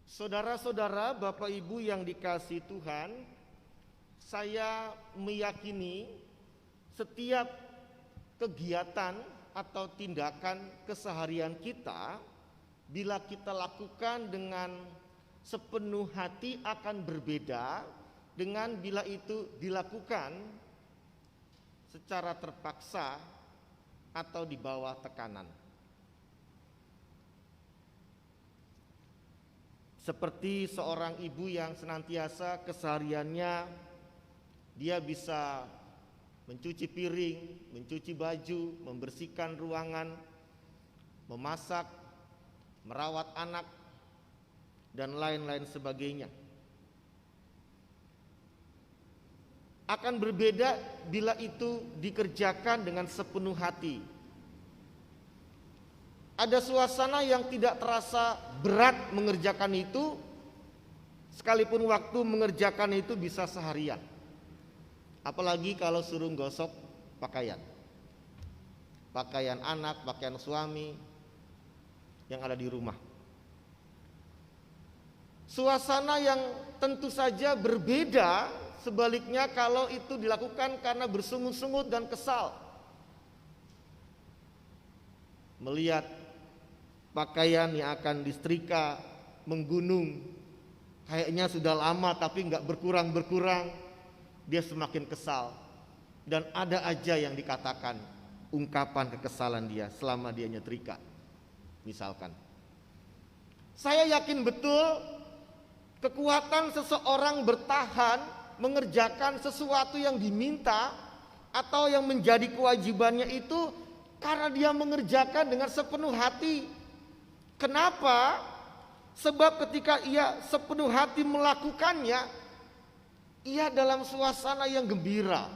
Saudara-saudara, Bapak Ibu yang dikasihi Tuhan, saya meyakini setiap kegiatan atau tindakan keseharian kita, bila kita lakukan dengan sepenuh hati akan berbeda dengan bila itu dilakukan secara terpaksa atau di bawah tekanan. Seperti seorang ibu yang senantiasa kesehariannya dia bisa mencuci piring, mencuci baju, membersihkan ruangan, memasak, merawat anak, dan lain-lain sebagainya. Akan berbeda bila itu dikerjakan dengan sepenuh hati. Ada suasana yang tidak terasa berat mengerjakan itu, sekalipun waktu mengerjakan itu bisa seharian. Apalagi kalau suruh gosok pakaian. Pakaian anak, pakaian suami yang ada di rumah. Suasana yang tentu saja berbeda sebaliknya kalau itu dilakukan karena bersungut-sungut dan kesal. Melihat pakaian yang akan disetrika menggunung, kayaknya sudah lama tapi nggak berkurang-berkurang, dia semakin kesal. Dan ada aja yang dikatakan ungkapan kekesalan dia selama dia nyetrika. Misalkan, saya yakin betul kekuatan seseorang bertahan mengerjakan sesuatu yang diminta atau yang menjadi kewajibannya itu karena dia mengerjakan dengan sepenuh hati. Kenapa? Sebab ketika ia sepenuh hati melakukannya, ia dalam suasana yang gembira,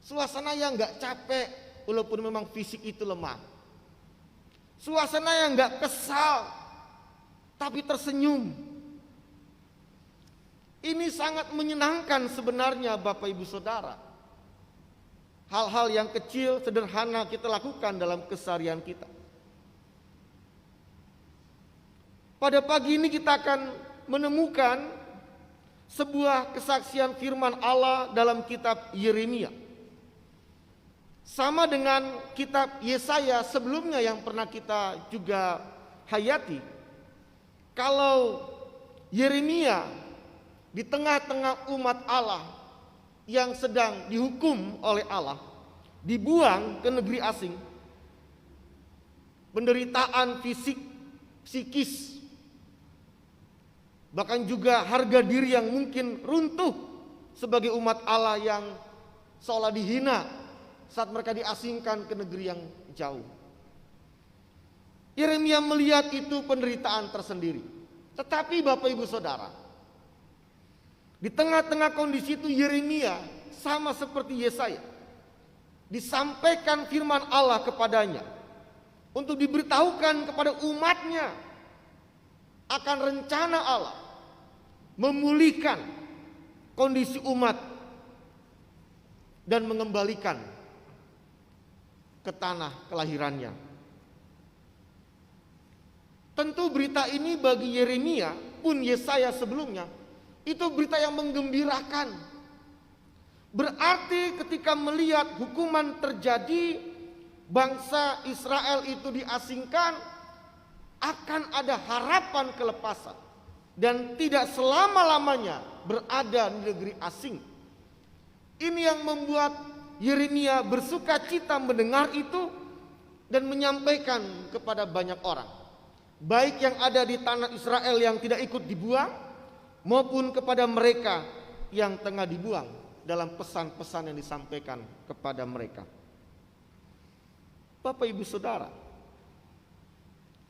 suasana yang gak capek walaupun memang fisik itu lemah, suasana yang gak kesal tapi tersenyum. Ini sangat menyenangkan sebenarnya Bapak Ibu Saudara. Hal-hal yang kecil, sederhana kita lakukan dalam keseharian kita. Pada pagi ini kita akan menemukan sebuah kesaksian firman Allah dalam kitab Yeremia. Sama dengan kitab Yesaya sebelumnya yang pernah kita juga hayati. Kalau Yeremia di tengah-tengah umat Allah yang sedang dihukum oleh Allah, dibuang ke negeri asing, penderitaan fisik, psikis, bahkan juga harga diri yang mungkin runtuh sebagai umat Allah yang seolah dihina saat mereka diasingkan ke negeri yang jauh. Yeremia melihat itu penderitaan tersendiri. Tetapi Bapak Ibu Saudara, di tengah-tengah kondisi itu Yeremia sama seperti Yesaya, disampaikan firman Allah kepadanya untuk diberitahukan kepada umatnya akan rencana Allah memulihkan kondisi umat dan mengembalikan ke tanah kelahirannya. Tentu berita ini bagi Yeremia pun Yesaya sebelumnya itu berita yang menggembirakan. Berarti ketika melihat hukuman terjadi, bangsa Israel itu diasingkan, akan ada harapan kelepasan dan tidak selama-lamanya berada di negeri asing. Ini yang membuat Yeremia bersuka cita mendengar itu dan menyampaikan kepada banyak orang, baik yang ada di tanah Israel yang tidak ikut dibuang maupun kepada mereka yang tengah dibuang dalam pesan-pesan yang disampaikan kepada mereka. Bapak Ibu Saudara,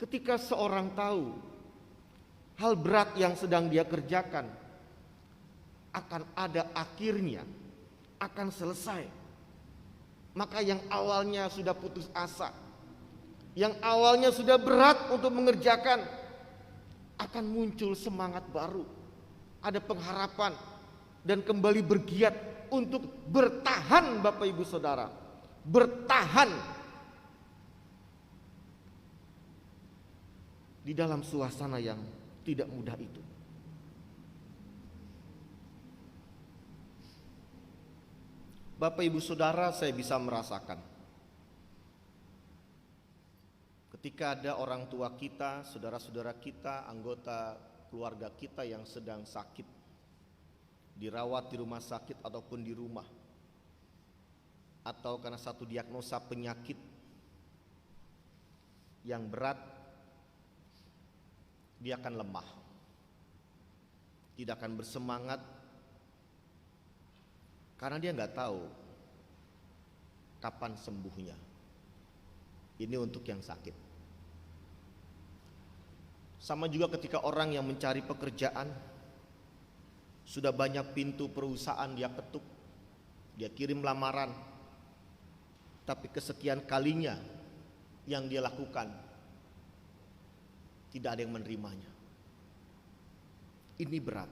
ketika seorang tahu hal berat yang sedang dia kerjakan akan ada akhirnya, akan selesai, maka yang awalnya sudah putus asa, yang awalnya sudah berat untuk mengerjakan, akan muncul semangat baru. Ada pengharapan dan kembali bergiat untuk bertahan Bapak Ibu Saudara. Bertahan. di dalam suasana yang tidak mudah itu. Bapak Ibu Saudara, saya bisa merasakan ketika ada orang tua kita, saudara-saudara kita, anggota keluarga kita yang sedang sakit, dirawat di rumah sakit ataupun di rumah, atau karena satu diagnosa penyakit yang berat, dia akan lemah, tidak akan bersemangat, karena dia nggak tahu kapan sembuhnya. Ini untuk yang sakit. Sama juga ketika orang yang mencari pekerjaan, sudah banyak pintu perusahaan dia ketuk, dia kirim lamaran, tapi kesekian kalinya yang dia lakukan tidak ada yang menerimanya. Ini berat.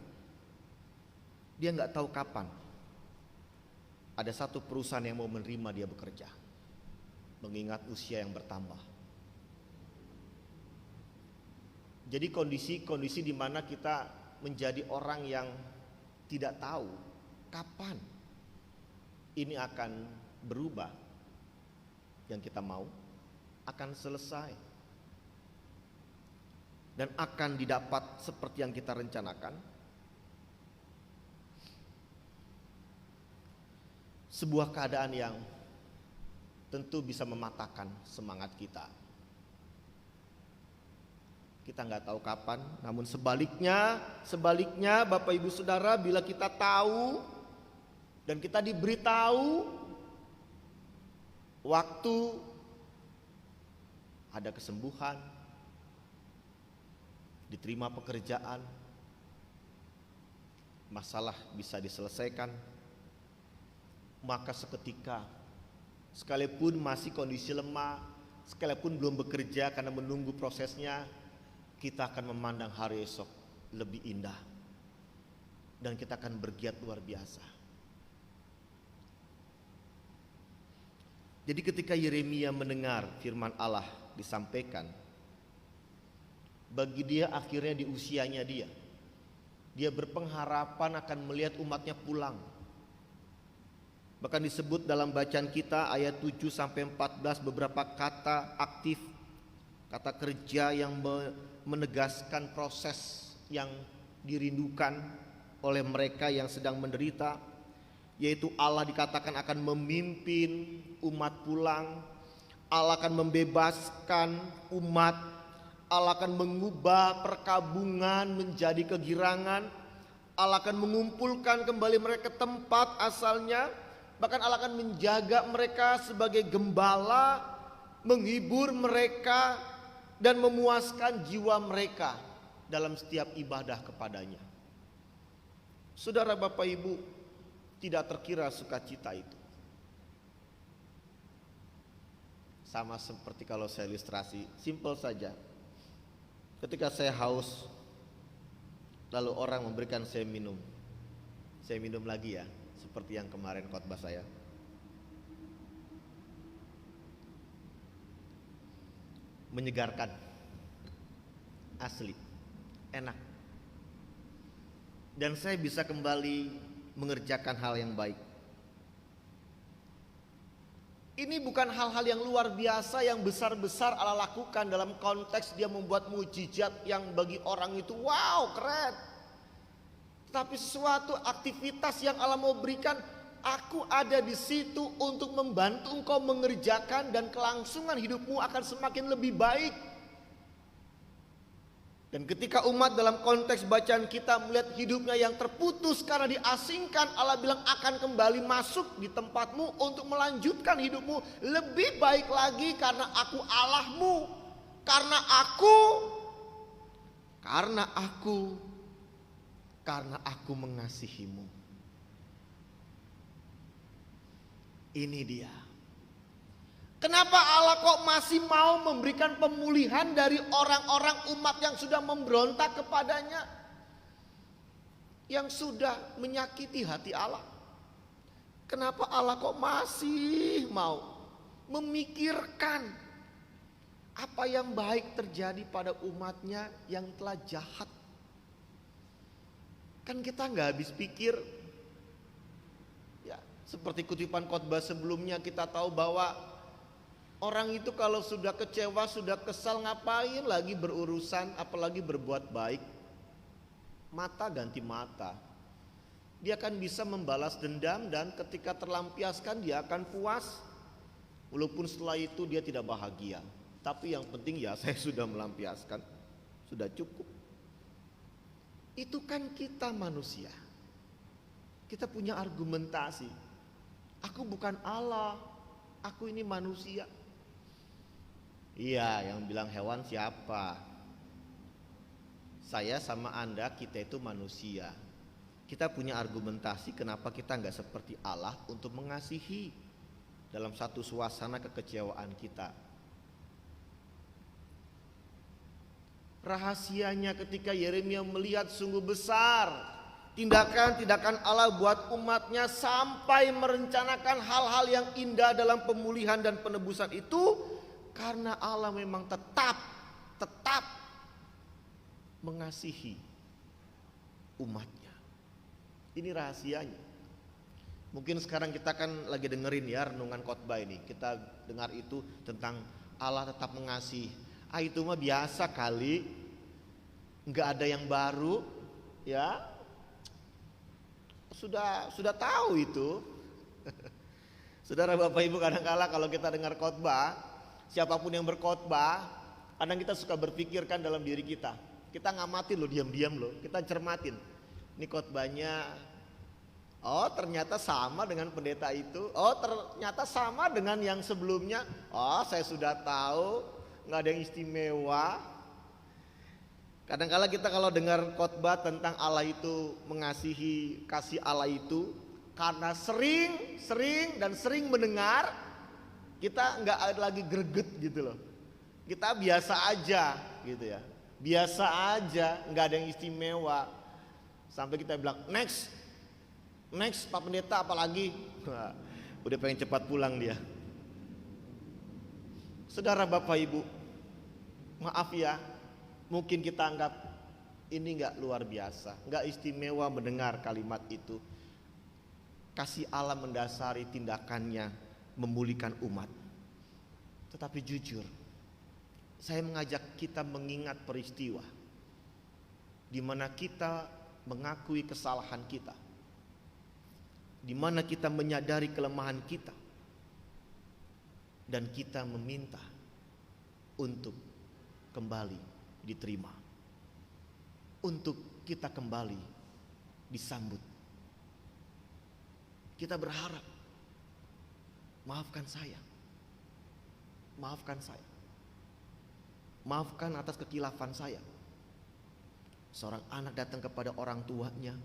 Dia nggak tahu kapan ada satu perusahaan yang mau menerima dia bekerja, mengingat usia yang bertambah. Jadi kondisi di mana kita menjadi orang yang tidak tahu kapan ini akan berubah, yang kita mau akan selesai dan akan didapat seperti yang kita rencanakan. Sebuah keadaan yang tentu bisa mematahkan semangat kita. Kita nggak tahu kapan, namun sebaliknya Bapak Ibu Saudara, bila kita tahu dan kita diberitahu waktu ada kesembuhan, diterima pekerjaan, masalah bisa diselesaikan, maka seketika, sekalipun masih kondisi lemah, sekalipun belum bekerja karena menunggu prosesnya, kita akan memandang hari esok lebih indah dan kita akan bergiat luar biasa. Jadi ketika Yeremia mendengar firman Allah disampaikan, bagi dia akhirnya di usianya dia berpengharapan akan melihat umatnya pulang. Bahkan disebut dalam bacaan kita ayat 7-14 beberapa kata aktif, kata kerja yang menegaskan proses yang dirindukan oleh mereka yang sedang menderita, yaitu Allah dikatakan akan memimpin umat pulang, Allah akan membebaskan umat, Allah akan mengubah perkabungan menjadi kegirangan, Allah akan mengumpulkan kembali mereka ke tempat asalnya. Bahkan Allah akan menjaga mereka sebagai gembala, menghibur mereka dan memuaskan jiwa mereka dalam setiap ibadah kepadanya. Saudara Bapak Ibu, tidak terkira sukacita itu. Sama seperti kalau saya ilustrasi, simpel saja. Ketika saya haus, lalu orang memberikan saya minum lagi ya. Seperti yang kemarin khotbah saya. Menyegarkan, asli, enak. Dan saya bisa kembali mengerjakan hal yang baik. Ini bukan hal-hal yang luar biasa yang besar-besar Allah lakukan dalam konteks dia membuat mujizat yang bagi orang itu wow, keren. Tapi sesuatu aktivitas yang Allah mau berikan, aku ada di situ untuk membantu engkau mengerjakan dan kelangsungan hidupmu akan semakin lebih baik. Dan ketika umat dalam konteks bacaan kita melihat hidupnya yang terputus karena diasingkan, Allah bilang akan kembali masuk di tempatmu untuk melanjutkan hidupmu lebih baik lagi karena aku Allahmu, karena aku mengasihimu. Ini dia. Kenapa Allah kok masih mau memberikan pemulihan dari orang-orang umat yang sudah memberontak kepadanya, yang sudah menyakiti hati Allah? Kenapa Allah kok masih mau memikirkan Apa yang baik terjadi pada umatnya yang telah jahat? Kan kita nggak habis pikir. Ya, seperti kutipan khotbah sebelumnya kita tahu bahwa orang itu kalau sudah kecewa, sudah kesal, ngapain lagi berurusan, apalagi berbuat baik. Mata ganti mata. Dia akan bisa membalas dendam dan ketika terlampiaskan dia akan puas. Walaupun setelah itu dia tidak bahagia. Tapi yang penting ya saya sudah melampiaskan, sudah cukup. Itu kan kita manusia. Kita punya argumentasi. Aku bukan Allah, aku ini manusia. Iya, yang bilang hewan siapa? Saya sama Anda, kita itu manusia. Kita punya argumentasi kenapa kita nggak seperti Allah untuk mengasihi dalam satu suasana kekecewaan kita. Rahasianya ketika Yeremia melihat sungguh besar tindakan-tindakan Allah buat umatnya sampai merencanakan hal-hal yang indah dalam pemulihan dan penebusan itu, karena Allah memang tetap mengasihi umatnya. Ini rahasianya. Mungkin sekarang kita kan lagi dengerin ya renungan khotbah ini. Kita dengar itu tentang Allah tetap mengasihi. Itu mah biasa kali, nggak ada yang baru, ya. Sudah tahu itu. Saudara Bapak Ibu, kadang-kala kalau kita dengar khotbah, siapapun yang berkhotbah, kadang kita suka berpikirkan dalam diri kita. Kita ngamatin loh, diam-diam loh, kita cermatin. Ini khotbahnya, oh ternyata sama dengan pendeta itu, oh ternyata sama dengan yang sebelumnya, oh saya sudah tahu. Nggak ada yang istimewa. Kadang-kala kita kalau dengar khotbah tentang Allah itu mengasihi, kasih Allah itu, karena sering mendengar, kita nggak ada lagi greget gitu loh. Kita biasa aja gitu ya, biasa aja, nggak ada yang istimewa. Sampai kita bilang next Pak Pendeta apalagi, udah pengen cepat pulang dia. Saudara Bapak Ibu, maaf ya, mungkin kita anggap ini nggak luar biasa, nggak istimewa mendengar kalimat itu. Kasih Allah mendasari tindakannya memulihkan umat. Tetapi jujur, saya mengajak kita mengingat peristiwa di mana kita mengakui kesalahan kita, di mana kita menyadari kelemahan kita, dan kita meminta untuk kembali diterima, untuk kita kembali disambut. Kita berharap, maafkan saya, maafkan atas kekilafan saya. Seorang anak datang kepada orang tuanya,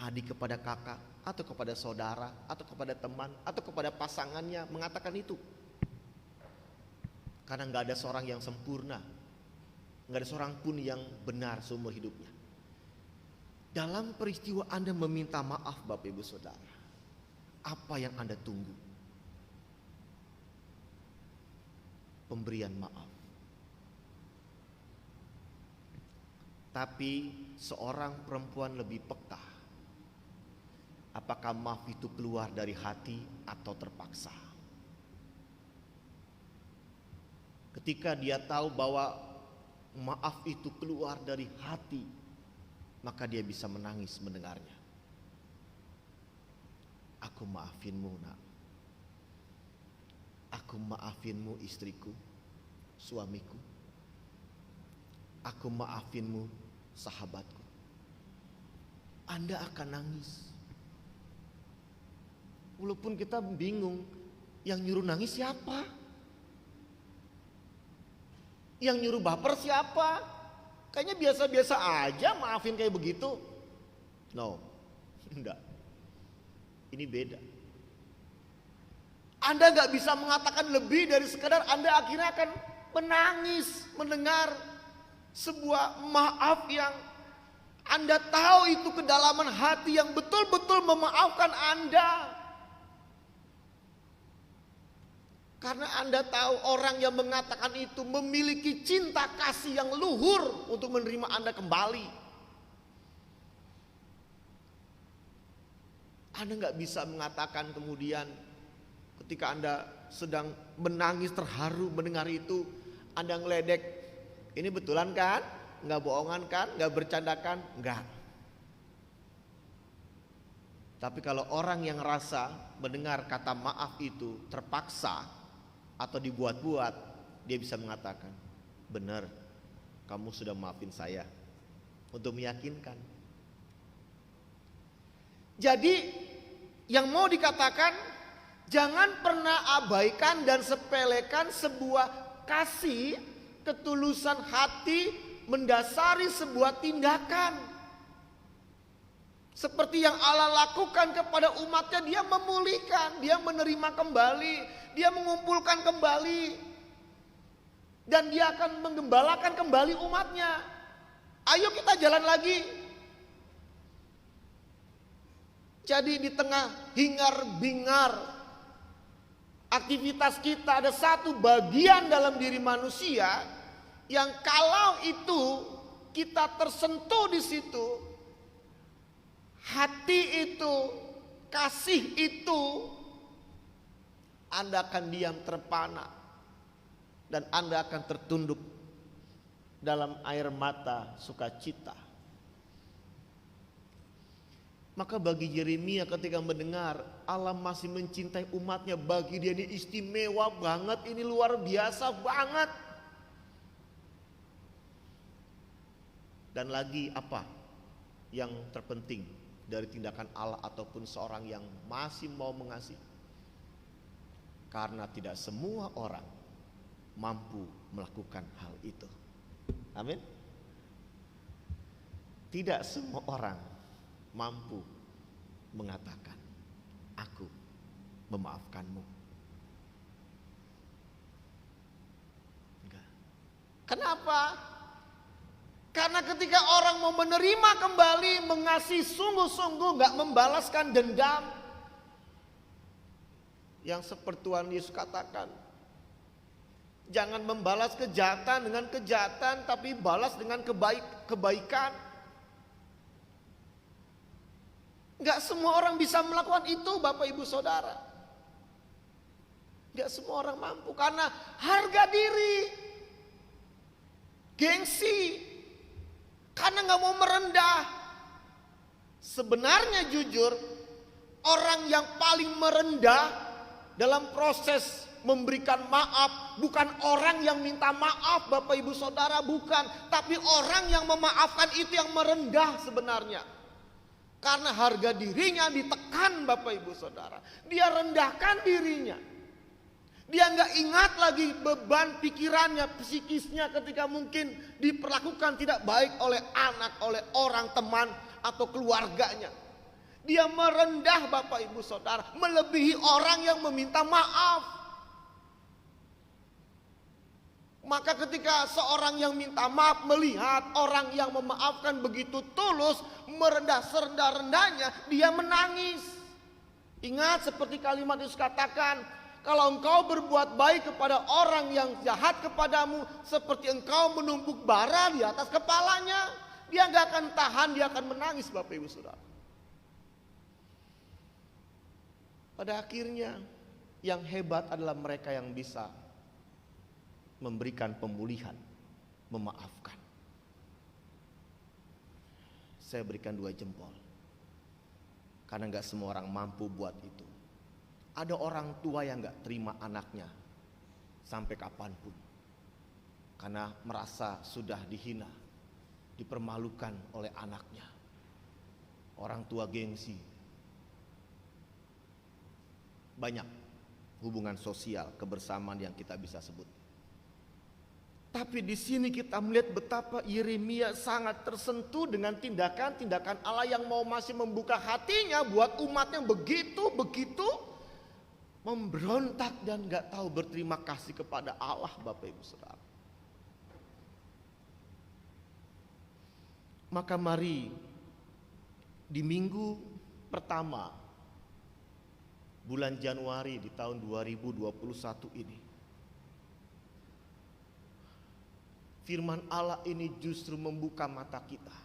adik kepada kakak, atau kepada saudara, atau kepada teman, atau kepada pasangannya mengatakan itu. Karena gak ada seorang yang sempurna, gak ada seorang pun yang benar seumur hidupnya. Dalam peristiwa Anda meminta maaf Bapak Ibu Saudara, apa yang Anda tunggu? Pemberian maaf. Tapi seorang perempuan lebih peka. Apakah maaf itu keluar dari hati atau terpaksa? Ketika dia tahu bahwa maaf itu keluar dari hati, maka dia bisa menangis mendengarnya. Aku maafinmu nak. Aku maafinmu istriku, suamiku. Aku maafinmu sahabatku. Anda akan nangis. Walaupun kita bingung, yang nyuruh nangis siapa? Yang nyuruh baper siapa? Kayaknya biasa-biasa aja maafin kayak begitu. No, enggak. Ini beda. Anda gak bisa mengatakan lebih dari sekedar Anda akhirnya akan menangis mendengar sebuah maaf yang Anda tahu itu kedalaman hati yang betul-betul memaafkan Anda. Karena Anda tahu orang yang mengatakan itu memiliki cinta kasih yang luhur untuk menerima Anda kembali. Anda nggak bisa mengatakan kemudian ketika Anda sedang menangis terharu mendengar itu, Anda ngeledek, ini betulan kan? Nggak bohongan kan? Nggak bercandakan? Nggak. Tapi kalau orang yang rasa mendengar kata maaf itu terpaksa atau dibuat-buat, dia bisa mengatakan, benar, kamu sudah maafin saya, untuk meyakinkan. Jadi yang mau dikatakan, jangan pernah abaikan dan sepelekan sebuah kasih, ketulusan hati mendasari sebuah tindakan. Seperti yang Allah lakukan kepada umatnya, dia memulihkan, dia menerima kembali, dia mengumpulkan kembali, dan dia akan menggembalakan kembali umatnya. Ayo kita jalan lagi. Jadi di tengah hingar-bingar aktivitas kita, ada satu bagian dalam diri manusia yang kalau itu kita tersentuh di situ, hati itu, kasih itu, Anda akan diam terpana dan Anda akan tertunduk dalam air mata sukacita. Maka bagi Yeremia ketika mendengar Allah masih mencintai umatnya, bagi dia ini istimewa banget, ini luar biasa banget. Dan lagi apa yang terpenting dari tindakan Allah ataupun seorang yang masih mau mengasihi? Karena tidak semua orang mampu melakukan hal itu. Amin. Tidak semua orang mampu mengatakan, aku memaafkanmu. Enggak. Kenapa? Karena ketika orang mau menerima kembali, mengasihi sungguh-sungguh, gak membalaskan dendam, yang seperti Tuhan Yesus katakan, jangan membalas kejahatan dengan kejahatan, tapi balas dengan kebaikan. Gak semua orang bisa melakukan itu, Bapak Ibu Saudara. Gak semua orang mampu, karena harga diri, gengsi, karena gak mau merendah. Sebenarnya jujur, orang yang paling merendah dalam proses memberikan maaf bukan orang yang minta maaf, Bapak Ibu Saudara, bukan. Tapi orang yang memaafkan itu yang merendah sebenarnya. Karena harga dirinya ditekan, Bapak Ibu Saudara. Dia rendahkan dirinya. Dia nggak ingat lagi beban pikirannya, psikisnya ketika mungkin diperlakukan tidak baik oleh anak, oleh orang, teman, atau keluarganya. Dia merendah, Bapak Ibu Saudara, melebihi orang yang meminta maaf. Maka ketika seorang yang minta maaf melihat orang yang memaafkan begitu tulus, merendah serendah-rendahnya, dia menangis. Ingat seperti kalimat Yesus katakan, kalau engkau berbuat baik kepada orang yang jahat kepadamu, seperti engkau menumpuk bara di atas kepalanya. Dia gak akan tahan, dia akan menangis, Bapak Ibu Saudara. Pada akhirnya yang hebat adalah mereka yang bisa memberikan pemulihan, memaafkan. Saya berikan 2 jempol. Karena gak semua orang mampu buat itu. Ada orang tua yang gak terima anaknya sampai kapanpun. Karena merasa sudah dihina, dipermalukan oleh anaknya. Orang tua gengsi. Banyak hubungan sosial, kebersamaan yang kita bisa sebut. Tapi di sini kita melihat betapa Yeremia sangat tersentuh dengan tindakan-tindakan Allah yang mau masih membuka hatinya buat umat yang begitu memberontak dan gak tahu berterima kasih kepada Allah, Bapak Ibu Saudara. Maka mari di minggu pertama bulan Januari di tahun 2021 ini, firman Allah ini justru membuka mata kita.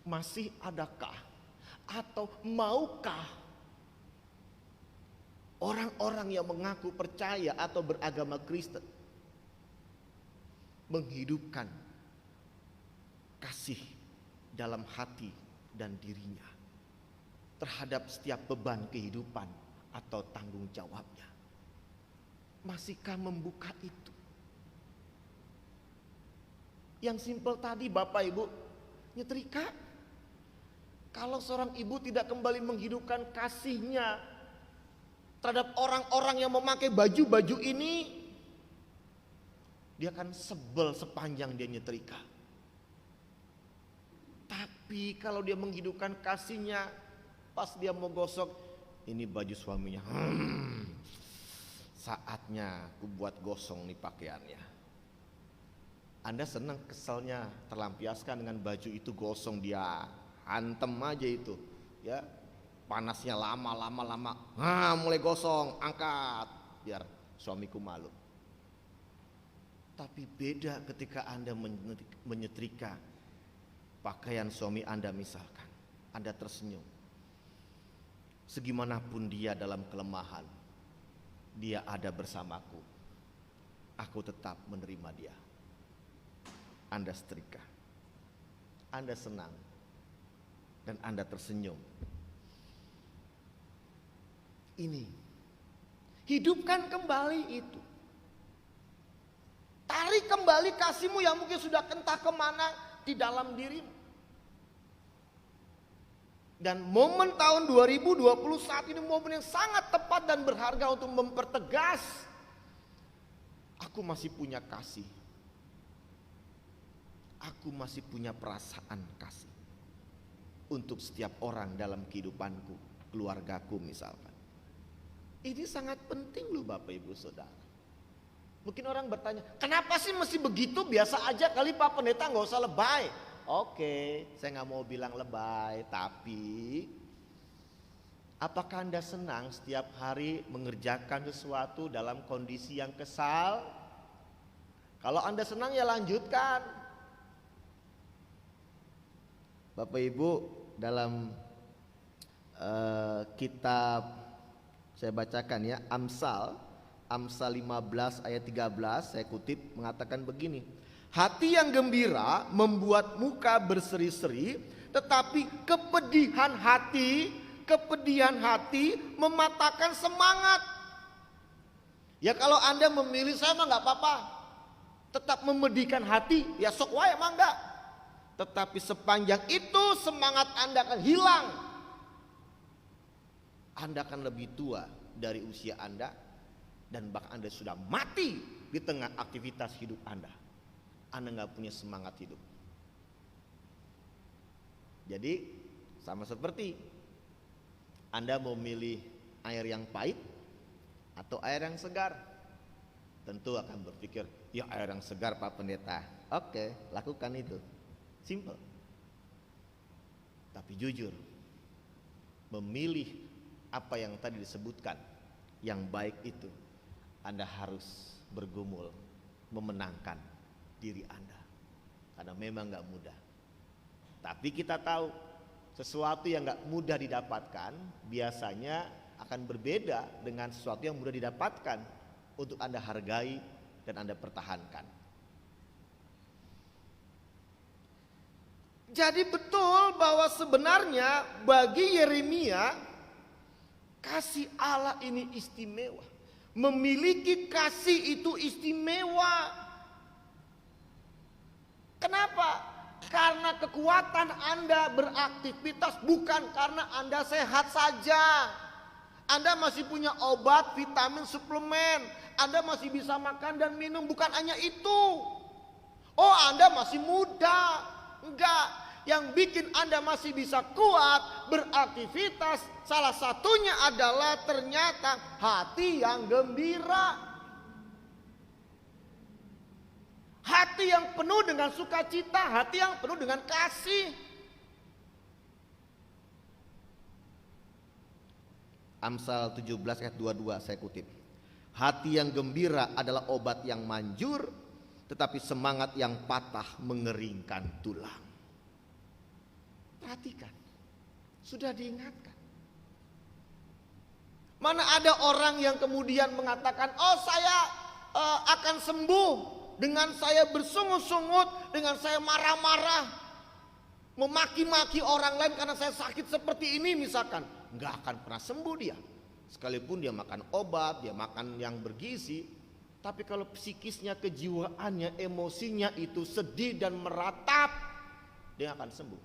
Masih adakah atau maukah orang-orang yang mengaku percaya atau beragama Kristen menghidupkan kasih dalam hati dan dirinya terhadap setiap beban kehidupan atau tanggung jawabnya? Masihkah membuka itu? Yang simpel tadi Bapak Ibu, nyetrika. Kalau seorang ibu tidak kembali menghidupkan kasihnya terhadap orang-orang yang memakai baju-baju ini, dia akan sebel sepanjang dia nyetrika. Tapi kalau dia menghidupkan kasihnya, pas dia mau gosok, ini baju suaminya, saatnya aku buat gosong nih pakaiannya. Anda senang keselnya terlampiaskan dengan baju itu gosong, dia hantem aja itu, ya panasnya lama, mulai gosong, angkat, biar suamiku malu. Tapi beda ketika Anda menyetrika pakaian suami Anda misalkan, Anda tersenyum. Segimanapun dia dalam kelemahan, dia ada bersamaku, aku tetap menerima dia. Anda setrika, Anda senang, dan Anda tersenyum. Ini, hidupkan kembali itu. Tarik kembali kasihmu yang mungkin sudah entah kemana di dalam dirimu. Dan momen tahun 2020 saat ini momen yang sangat tepat dan berharga untuk mempertegas, aku masih punya kasih. Aku masih punya perasaan kasih untuk setiap orang dalam kehidupanku, keluargaku misalkan. Ini sangat penting loh Bapak Ibu Saudara. Mungkin orang bertanya, kenapa sih mesti begitu? Biasa aja kali Pak Pendeta, gak usah lebay. Oke, saya gak mau bilang lebay, tapi apakah Anda senang setiap hari mengerjakan sesuatu dalam kondisi yang kesal? Kalau Anda senang ya lanjutkan. Bapak Ibu, dalam kitab saya bacakan ya, Amsal 15 ayat 13, saya kutip, mengatakan begini. Hati yang gembira membuat muka berseri-seri, tetapi kepedihan hati mematahkan semangat. Ya kalau Anda memilih saya mah gak apa-apa, tetap memedihkan hati, ya sok wae emang enggak. Tetapi sepanjang itu semangat Anda akan hilang. Anda akan lebih tua dari usia Anda, dan bahkan Anda sudah mati di tengah aktivitas hidup Anda. Anda gak punya semangat hidup. Jadi sama seperti Anda mau milih air yang pahit atau air yang segar, tentu akan berpikir, ya air yang segar Pak Pendeta. Oke, lakukan itu. Simple. Tapi jujur, memilih apa yang tadi disebutkan, yang baik itu, Anda harus bergumul memenangkan diri Anda. Karena memang gak mudah. Tapi kita tahu sesuatu yang gak mudah didapatkan biasanya akan berbeda dengan sesuatu yang mudah didapatkan untuk Anda hargai dan Anda pertahankan. Jadi betul bahwa sebenarnya bagi Yeremia kasih Allah ini istimewa. Memiliki kasih itu istimewa. Kenapa? Karena kekuatan Anda beraktivitas bukan karena Anda sehat saja. Anda masih punya obat, vitamin, suplemen. Anda masih bisa makan dan minum, bukan hanya itu. Oh, Anda masih muda. Enggak. Yang bikin Anda masih bisa kuat beraktivitas, salah satunya adalah ternyata hati yang gembira. Hati yang penuh dengan sukacita, hati yang penuh dengan kasih. Amsal 17 ayat 22 saya kutip. Hati yang gembira adalah obat yang manjur, tetapi semangat yang patah mengeringkan tulang. Perhatikan, sudah diingatkan. Mana ada orang yang kemudian mengatakan, oh saya akan sembuh dengan saya bersungut-sungut, dengan saya marah-marah, memaki-maki orang lain karena saya sakit seperti ini misalkan. Nggak akan pernah sembuh dia. Sekalipun dia makan obat, dia makan yang bergizi, tapi kalau psikisnya, kejiwaannya, emosinya itu sedih dan meratap, dia akan sembuh.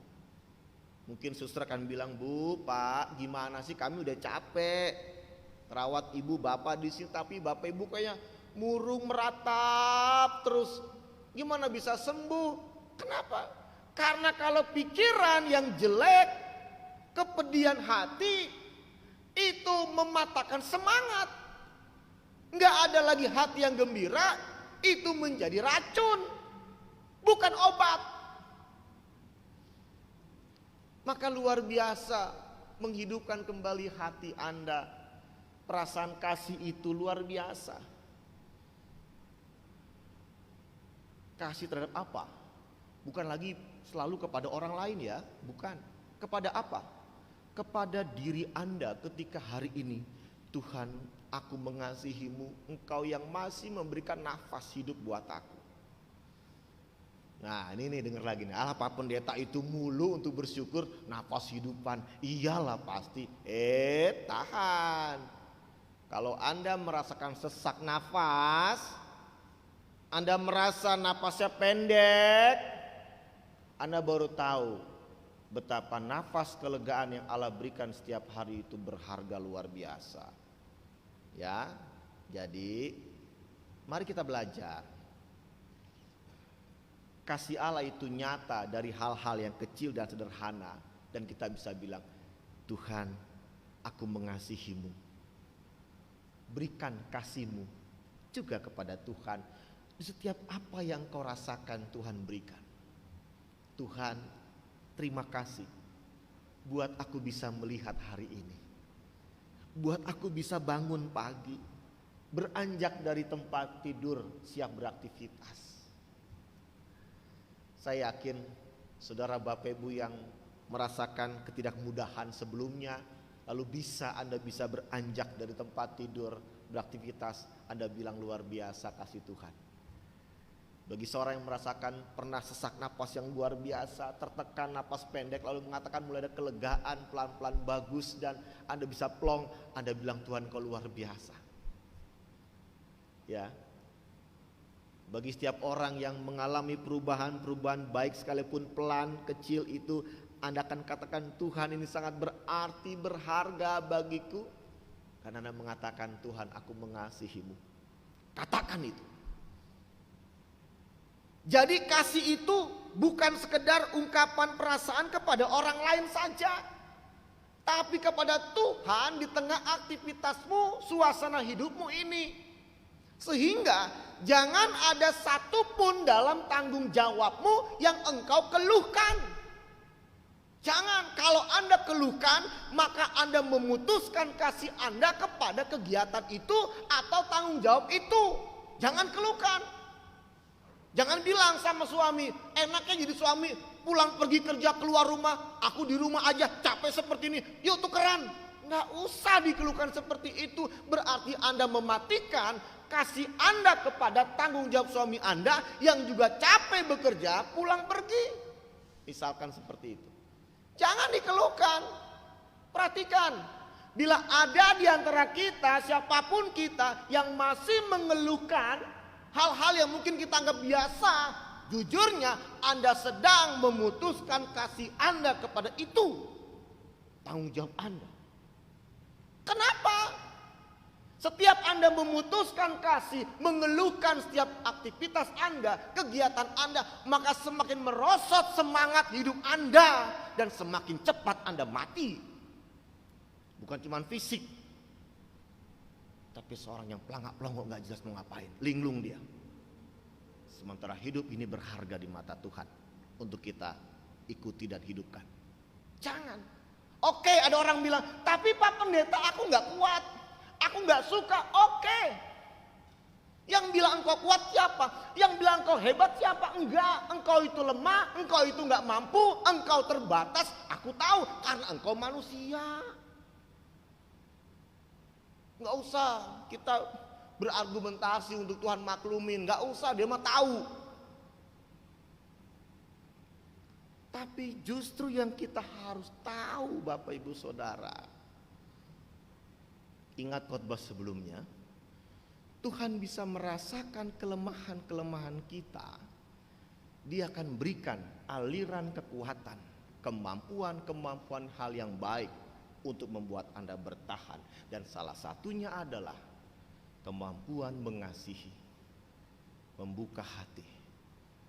Mungkin suster akan bilang, Bu, Pak, gimana sih, kami udah capek rawat ibu bapak di sini, tapi bapak ibu kayaknya murung meratap terus, gimana bisa sembuh? Kenapa? Karena kalau pikiran yang jelek, kepedihan hati itu mematahkan semangat. Nggak ada lagi hati yang gembira, itu menjadi racun, bukan obat. Maka luar biasa menghidupkan kembali hati Anda. Perasaan kasih itu luar biasa. Kasih terhadap apa? Bukan lagi selalu kepada orang lain ya, bukan. Kepada apa? Kepada diri Anda ketika hari ini, Tuhan, aku mengasihimu, Engkau yang masih memberikan nafas hidup buat aku. Nah ini nih, denger lagi nih, Allah Pak Pendeta itu mulu untuk bersyukur, nafas hidupan, iyalah pasti. Tahan. Kalau Anda merasakan sesak nafas, Anda merasa nafasnya pendek, Anda baru tahu betapa nafas kelegaan yang Allah berikan setiap hari itu berharga luar biasa. Ya, jadi mari kita belajar. Kasih Allah itu nyata dari hal-hal yang kecil dan sederhana, dan kita bisa bilang, Tuhan, aku mengasihimu. Berikan kasih-Mu juga kepada Tuhan di setiap apa yang kau rasakan. Tuhan berikan. Tuhan, terima kasih buat aku bisa melihat hari ini, buat aku bisa bangun pagi, beranjak dari tempat tidur, siap beraktivitas. Saya yakin saudara Bapak Ibu yang merasakan ketidakmudahan sebelumnya, lalu Anda bisa beranjak dari tempat tidur, beraktivitas, Anda bilang luar biasa kasih Tuhan. Bagi seorang yang merasakan pernah sesak napas yang luar biasa, tertekan napas pendek, lalu mengatakan mulai ada kelegaan, pelan-pelan bagus, dan Anda bisa plong, Anda bilang Tuhan kau luar biasa. Ya. Bagi setiap orang yang mengalami perubahan baik sekalipun pelan, kecil itu, Anda akan katakan Tuhan ini sangat berarti, berharga bagiku. Karena Anda mengatakan Tuhan aku mengasihimu. Katakan itu. Jadi kasih itu bukan sekedar ungkapan perasaan kepada orang lain saja, tapi kepada Tuhan di tengah aktivitasmu, suasana hidupmu ini. Sehingga jangan ada satupun dalam tanggung jawabmu yang engkau keluhkan. Jangan, kalau Anda keluhkan, maka Anda memutuskan kasih Anda kepada kegiatan itu atau tanggung jawab itu. Jangan keluhkan. Jangan bilang sama suami, enaknya jadi suami pulang pergi kerja keluar rumah, aku di rumah aja capek seperti ini, yuk tukeran. Nggak usah dikeluhkan seperti itu, berarti Anda mematikan kasih Anda kepada tanggung jawab suami Anda yang juga capek bekerja pulang pergi. Misalkan seperti itu. Jangan dikeluhkan. Perhatikan, bila ada di antara kita, siapapun kita yang masih mengeluhkan hal-hal yang mungkin kita anggap biasa, jujurnya Anda sedang memutuskan kasih Anda kepada itu. Tanggung jawab Anda. Kenapa? Setiap Anda memutuskan kasih, mengeluhkan setiap aktivitas Anda, kegiatan Anda, maka semakin merosot semangat hidup Anda dan semakin cepat Anda mati. Bukan cuma fisik, tapi seorang yang pelangak-pelongok gak jelas mau ngapain, linglung dia. Sementara hidup ini berharga di mata Tuhan untuk kita ikuti dan hidupkan. Jangan. Oke, ada orang bilang, tapi Pak Pendeta aku nggak kuat, aku nggak suka. Oke, yang bilang engkau kuat siapa? Yang bilang engkau hebat siapa? Enggak, engkau itu lemah, engkau itu nggak mampu, engkau terbatas. Aku tahu karena engkau manusia. Nggak usah kita berargumentasi untuk Tuhan maklumin, nggak usah, dia mah tahu. Tapi justru yang kita harus tahu Bapak Ibu Saudara, ingat khotbah sebelumnya, Tuhan bisa merasakan kelemahan-kelemahan kita. Dia akan berikan aliran kekuatan, kemampuan-kemampuan hal yang baik untuk membuat Anda bertahan. Dan salah satunya adalah kemampuan mengasihi, membuka hati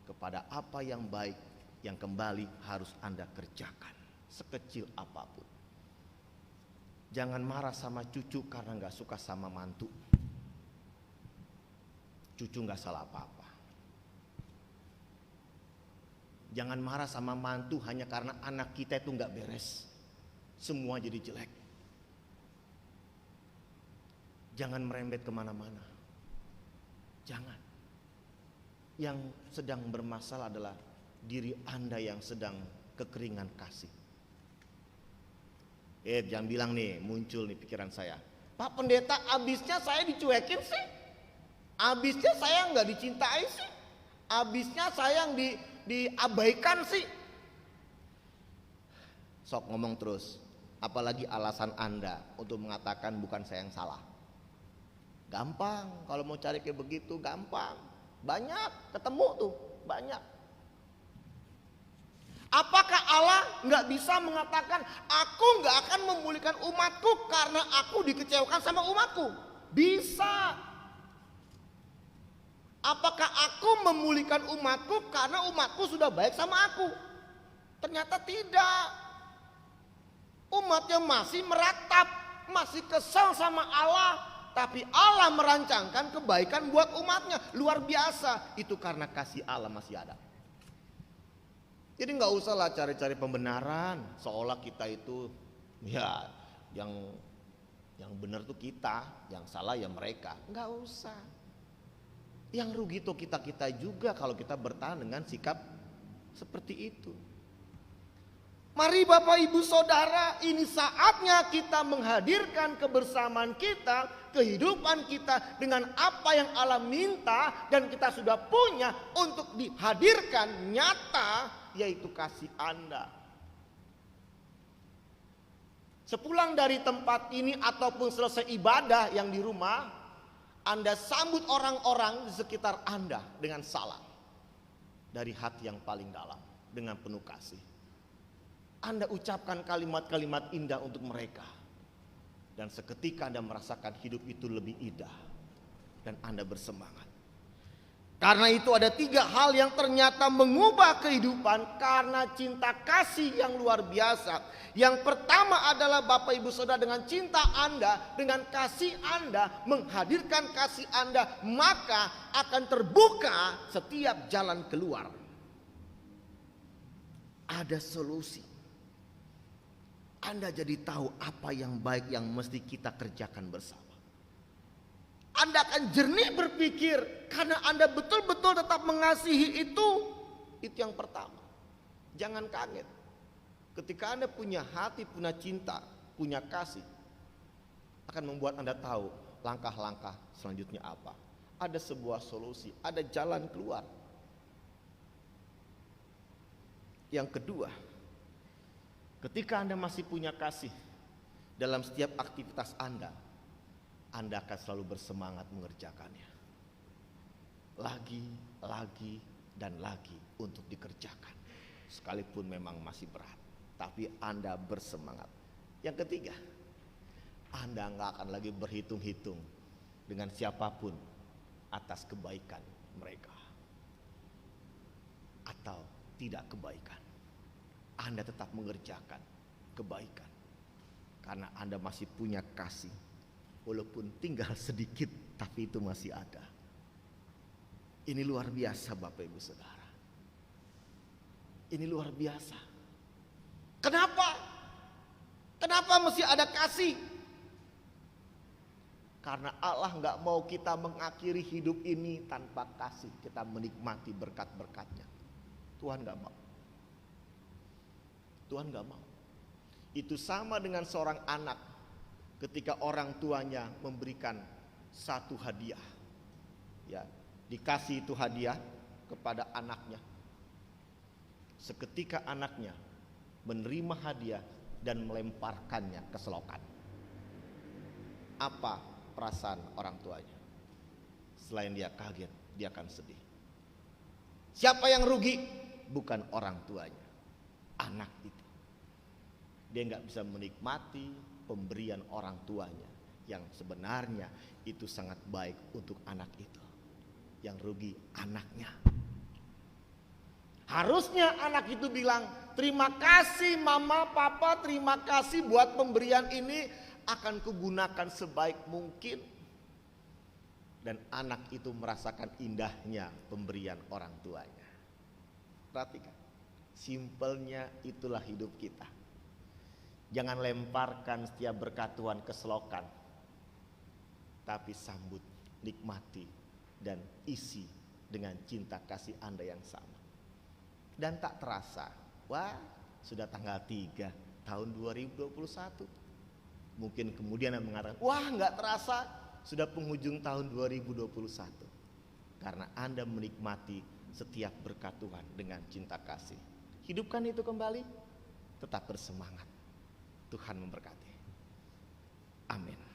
kepada apa yang baik yang kembali harus Anda kerjakan sekecil apapun. Jangan marah sama cucu karena gak suka sama mantu. Cucu gak salah apa-apa. Jangan marah sama mantu hanya karena anak kita itu gak beres, semua jadi jelek. Jangan merembet kemana-mana. Jangan. Yang sedang bermasalah adalah diri Anda yang sedang kekeringan kasih. Jangan bilang nih, muncul nih pikiran saya, Pak Pendeta, abisnya saya dicuekin sih, abisnya saya nggak dicintai sih, abisnya saya yang diabaikan sih. Sok ngomong terus, apalagi alasan Anda untuk mengatakan bukan saya yang salah. Gampang, kalau mau cari kayak begitu gampang, banyak ketemu tuh, banyak. Apakah Allah nggak bisa mengatakan aku nggak akan memulihkan umatku karena aku dikecewakan sama umatku? Bisa. Apakah aku memulihkan umatku karena umatku sudah baik sama aku? Ternyata tidak. Umatnya masih meratap, masih kesal sama Allah, tapi Allah merancangkan kebaikan buat umatnya. Luar biasa. Itu karena kasih Allah masih ada. Jadi nggak usah lah cari-cari pembenaran seolah kita itu ya yang benar tuh kita, yang salah ya mereka. Nggak usah. Yang rugi tuh kita juga kalau kita bertahan dengan sikap seperti itu. Mari Bapak Ibu Saudara, ini saatnya kita menghadirkan kebersamaan kita, kehidupan kita dengan apa yang Allah minta dan kita sudah punya untuk dihadirkan nyata, yaitu kasih Anda. Sepulang dari tempat ini ataupun selesai ibadah yang di rumah, Anda sambut orang-orang di sekitar Anda dengan salam dari hati yang paling dalam, dengan penuh kasih. Anda ucapkan kalimat-kalimat indah untuk mereka, dan seketika Anda merasakan hidup itu lebih indah dan Anda bersemangat. Karena itu ada 3 hal yang ternyata mengubah kehidupan karena cinta kasih yang luar biasa. Yang pertama adalah Bapak Ibu Saudara, dengan cinta Anda, dengan kasih Anda, menghadirkan kasih Anda, maka akan terbuka setiap jalan keluar. Ada solusi. Anda jadi tahu apa yang baik yang mesti kita kerjakan bersama. Anda akan jernih berpikir karena Anda betul-betul tetap mengasihi itu. Itu yang pertama. Jangan kaget. Ketika Anda punya hati, punya cinta, punya kasih, akan membuat Anda tahu langkah-langkah selanjutnya apa. Ada sebuah solusi, ada jalan keluar. Yang kedua, ketika Anda masih punya kasih dalam setiap aktivitas Anda akan selalu bersemangat mengerjakannya. Lagi, dan lagi untuk dikerjakan. Sekalipun memang masih berat, tapi Anda bersemangat. Yang ketiga, Anda nggak akan lagi berhitung-hitung dengan siapapun atas kebaikan mereka atau tidak kebaikan. Anda tetap mengerjakan kebaikan karena Anda masih punya kasih. Walaupun tinggal sedikit, tapi itu masih ada. Ini luar biasa Bapak Ibu Saudara. Ini luar biasa. Kenapa? Kenapa mesti ada kasih? Karena Allah nggak mau kita mengakhiri hidup ini tanpa kasih. Kita menikmati berkat-berkatnya. Tuhan nggak mau. Tuhan nggak mau. Itu sama dengan seorang anak ketika orang tuanya memberikan satu hadiah. Ya, dikasih itu hadiah kepada anaknya. Seketika anaknya menerima hadiah dan melemparkannya ke selokan. Apa perasaan orang tuanya? Selain dia kaget, dia akan sedih. Siapa yang rugi? Bukan orang tuanya, anak itu. Dia nggak bisa menikmati pemberian orang tuanya yang sebenarnya itu sangat baik untuk anak itu. Yang rugi anaknya. Harusnya anak itu bilang, terima kasih mama, papa, terima kasih buat pemberian ini, akan kugunakan sebaik mungkin. Dan anak itu merasakan indahnya pemberian orang tuanya. Perhatikan, simpelnya itulah hidup kita. Jangan lemparkan setiap berkat Tuhan ke selokan, tapi sambut, nikmati, dan isi dengan cinta kasih Anda yang sama. Dan tak terasa, wah sudah tanggal 3 tahun 2021. Mungkin kemudian Anda mengatakan, wah gak terasa sudah penghujung tahun 2021. Karena Anda menikmati setiap berkat Tuhan dengan cinta kasih. Hidupkan itu kembali, tetap bersemangat. Tuhan memberkati. Amin.